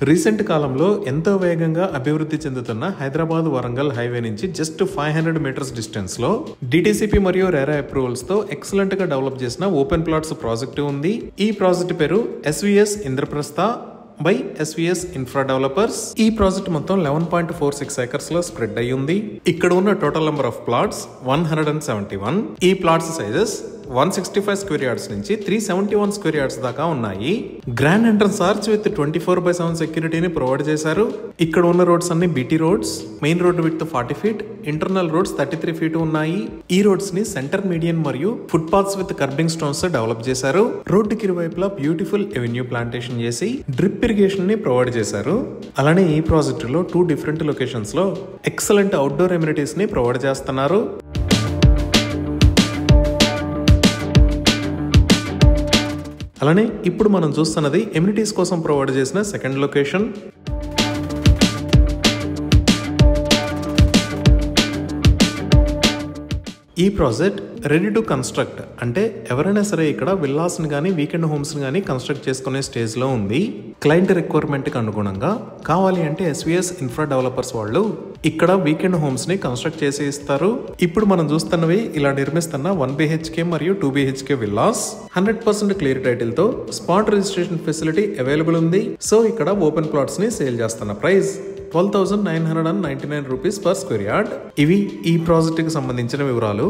Recent కాలంలో ఎంతో వేగంగా అభివృద్ధి చెందుతున్న హైదరాబాద్ వరంగల్ హైవే నుంచి జస్ట్ 500 మీటర్స్ డిస్టెన్స్ లో డిటిసిపి మరియు రెరా అప్రూవల్స్ తో ఎక్సలెంట్ గా డెవలప్ చేసిన ఓపెన్ ప్లాట్స్ ప్రాజెక్టు ఉంది. ఈ ప్రాజెక్ట్ పేరు SVS Indraprastha by SVS infra developers. ఈ ప్రాజెక్ట్ మొత్తం 11.46 ఏకర్స్ లో స్ప్రెడ్ అయి ఉంది. ఇక్కడ ఉన్న టోటల్ నెంబర్ ఆఫ్ ప్లాట్స్ 171. ఈ ప్లాట్స్ సైజెస్ 165 స్క్వేర్ యార్డ్స్ నుంచి 371 స్క్వేర్ యార్డ్స్ దాకా ఉన్నాయి. గ్రాండ్ ఎంట్రన్స్ ఆర్చ్ విత్ 24/7 సెక్యూరిటీని ప్రొవైడ్ చేశారు. ఇక్కడ ఉన్న రోడ్స్ అన్ని BT roads. Main road with 40 feet, internal roads 33 feet ఉన్నాయి. ఈ రోడ్స్ ని సెంటర్ మీడియన్ మరియు foot paths with kerbing stones develop చేశారు. రోడ్డుకి ఇరువైపులా బ్యూటిఫుల్ ఎవెన్యూ ప్లాంటేషన్ చేసి డ్రిప్ ఇరిగేషన్ ని ప్రొవైడ్ చేశారు. అలానే ఈ ప్రాజెక్ట్ లో 2 డిఫరెంట్ లొకేషన్స్ లో ఎక్సలెంట్ అవుట్డోర్ ఎమ్యూనిటీస్ ని ప్రొవైడ్ చేస్తున్నారు. అలానే ఇప్పుడు మనం చూస్తున్నది ఎమ్యూనిటీస్ కోసం ప్రొవైడ్ చేసిన సెకండ్ లొకేషన్. ఈ ప్రాజెక్ట్ రెడీ టు కన్స్ట్రక్ట్, అంటే ఎవరైనా సరే ఇక్కడ విల్లాస్ ని గానీ వీకెండ్ హోమ్స్ ని గానీ కన్స్ట్రక్ట్ చేసుకునే స్టేజ్ లో ఉంది. క్లయింట్ రిక్వైర్మెంట్ కి అనుగుణంగా కావాలి అంటే ఎస్విఎస్ ఇన్ఫ్రా డెవలపర్స్ వాళ్ళు ఇక్కడ వీకెండ్ హోమ్స్ ని కన్స్ట్రక్ట్ చేసి ఇస్తారు. ఇప్పుడు మనం చూస్తున్నవి ఇలా నిర్మిస్తున్న 1 BHK మరియు 2 BHK విల్లాస్ 100% క్లియర్ టైటిల్ తో స్పాట్ రిజిస్ట్రేషన్ ఫెసిలిటీ అవైలబుల్ ఉంది. సో ఇక్కడ ఓపెన్ ప్లాట్స్ ని సేల్ చేస్తున్న price 12,999 rupees per square yard. ఇవి ఈ ప్రాజెక్ట్ కి సంబంధించిన వివరాలు.